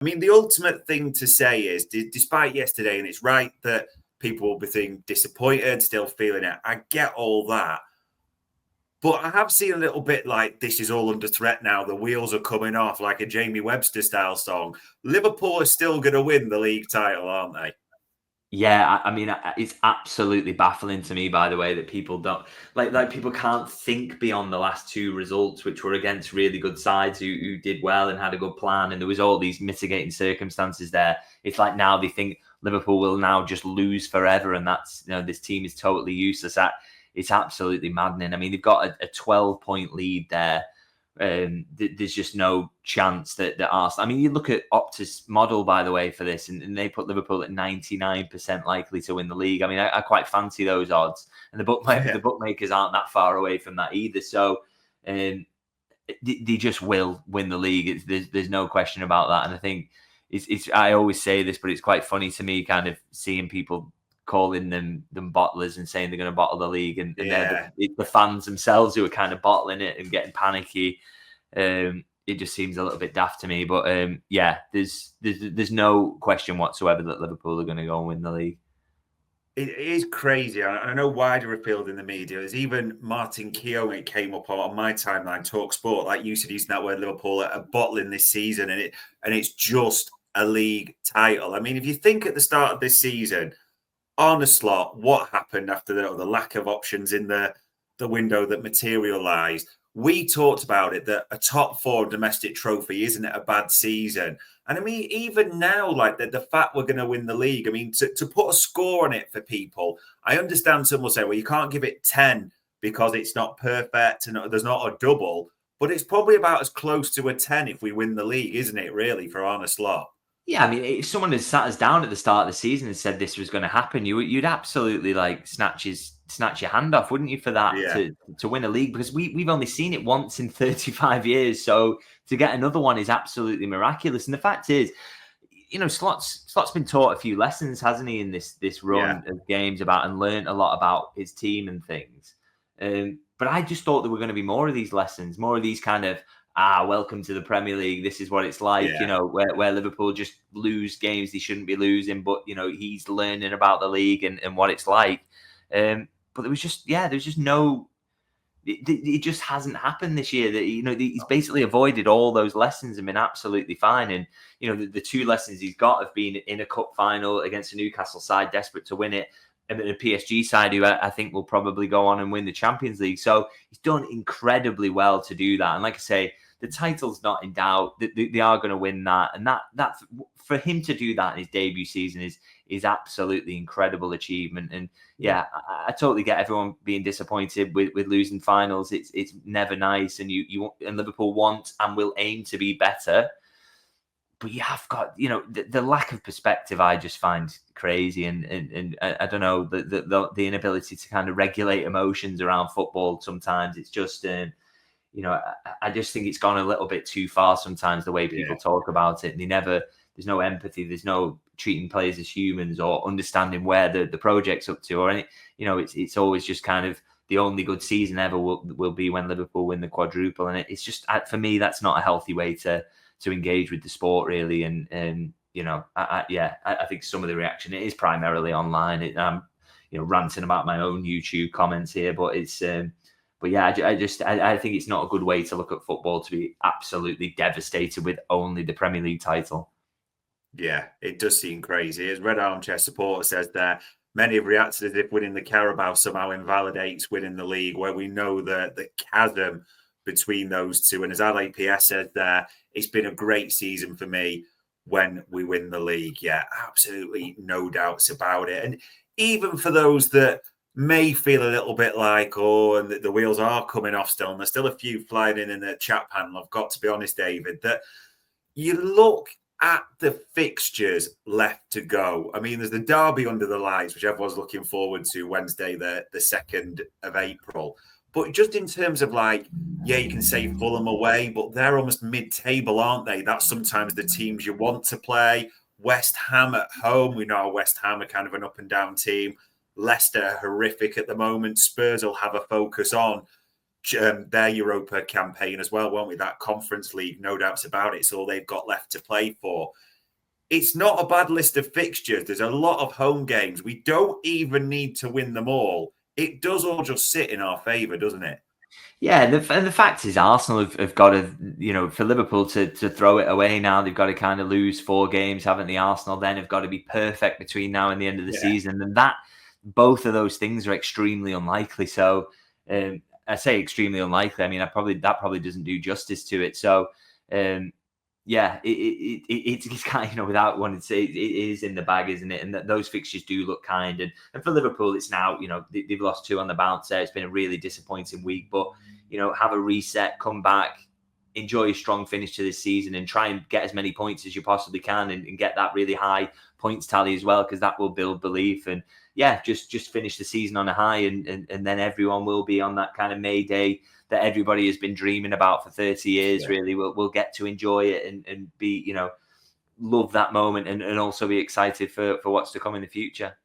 I mean, the ultimate thing to say is, despite yesterday, and it's right that people will be feeling disappointed, still feeling it. I get all that. But I have seen a little bit like this is all under threat now. The wheels are coming off like a Jamie Webster style song. Liverpool are still going to win the league title, aren't they? Yeah, I mean, it's absolutely baffling to me, by the way, that people don't like people can't think beyond the last two results, which were against really good sides who did well and had a good plan, and there was all these mitigating circumstances there. It's like now they think Liverpool will now just lose forever, and that's, you know, this team is totally useless. It's absolutely maddening. I mean, they've got a 12-point lead there. There's just no chance that Arsenal. I mean, you look at Opta's model, by the way, for this, and they put Liverpool at 99% likely to win the league. I mean, I quite fancy those odds, and the bookmakers aren't that far away from that either. So, they just will win the league. There's no question about that. And I think it's I always say this, but it's quite funny to me, kind of seeing people calling them bottlers and saying they're going to bottle the league, and they're the fans themselves who are kind of bottling it and getting panicky. It just seems a little bit daft to me, but there's no question whatsoever that Liverpool are going to go and win the league. It is crazy. I know wider appealed in the media. There's even Martin Keown, it came up on my timeline, Talk Sport, like you said, using that word, Liverpool are bottling this season, and it's just a league title. I mean, if you think at the start of this season, Arne Slot, what happened after the lack of options in the window that materialised? We talked about it, that a top four domestic trophy isn't a bad season. And I mean, even now, like the fact we're going to win the league, I mean, to put a score on it for people, I understand some will say, well, you can't give it 10 because it's not perfect and there's not a double, but it's probably about as close to a 10 if we win the league, isn't it, really, for Arne Slot? Yeah, I mean, if someone had sat us down at the start of the season and said this was going to happen, you'd absolutely like snatch your hand off, wouldn't you, for that to win a league? Because we've only seen it once in 35 years, so to get another one is absolutely miraculous. And the fact is, you know, Slot's been taught a few lessons, hasn't he, in this run of games and learned a lot about his team and things. But I just thought there were going to be more of these lessons, more of these kind of, welcome to the Premier League. This is what it's like, you know, where Liverpool just lose games they shouldn't be losing, but, you know, he's learning about the league and what it's like. But there was just no, it just hasn't happened this year. That, you know, he's basically avoided all those lessons and been absolutely fine. And, you know, the two lessons he's got have been in a cup final against a Newcastle side desperate to win it, and a PSG side who I think will probably go on and win the Champions League. So he's done incredibly well to do that. And like I say, the title's not in doubt. They are going to win that. And that's for him to do that in his debut season is absolutely incredible achievement. And yeah, I totally get everyone being disappointed with losing finals. It's never nice. And you and Liverpool want and will aim to be better. But you have got, you know, the lack of perspective I just find crazy, and I don't know, the inability to kind of regulate emotions around football. Sometimes it's just, you know, I just think it's gone a little bit too far sometimes, the way people talk about it. And there's no empathy, there's no treating players as humans or understanding where the project's up to or any, you know, it's always just kind of the only good season ever will be when Liverpool win the quadruple. And it's just, for me, that's not a healthy way to engage with the sport, really. And you know, I think some of the reaction, it is primarily online. I'm, you know, ranting about my own YouTube comments here, but it's but yeah, I think it's not a good way to look at football, to be absolutely devastated with only the Premier League title. Yeah, it does seem crazy. As Red Armchair Supporter says there, many have reacted as if winning the Carabao somehow invalidates winning the league, where we know the chasm between those two. And as LAPS said there, it's been a great season for me when we win the league. Yeah, absolutely no doubts about it. And even for those that may feel a little bit like, and the wheels are coming off still, and there's still a few flying in the chat panel, I've got to be honest, David, that you look at the fixtures left to go. I mean, there's the derby under the lights, which everyone's looking forward to, Wednesday, the 2nd of April. But just in terms of like, yeah, you can say Fulham away, but they're almost mid-table, aren't they? That's sometimes the teams you want to play. West Ham at home. We know West Ham are kind of an up and down team. Leicester are horrific at the moment. Spurs will have a focus on their Europa campaign as well, won't we? That Conference League, no doubts about it. It's all they've got left to play for. it's not a bad list of fixtures. There's a lot of home games. We don't even need to win them all. It does all just sit in our favour, doesn't it? Yeah, and the fact is, Arsenal have got to, for Liverpool to throw it away now, they've got to kind of lose 4 games, haven't they? Arsenal then have got to be perfect between now and the end of the season, and both of those things are extremely unlikely. So I say extremely unlikely. I mean, that probably doesn't do justice to it. So it's kind of, without wanting to say, it is in the bag, isn't it? And those fixtures do look kind. And for Liverpool, it's now, they've lost 2 on the bounce there. It's been a really disappointing week, but have a reset, come back, enjoy a strong finish to this season, and try and get as many points as you possibly can, and get that really high points tally as well, because that will build belief. And just finish the season on a high, and then everyone will be on that kind of May Day that everybody has been dreaming about for 30 years. Really, we'll get to enjoy it and be, love that moment, and also be excited for what's to come in the future.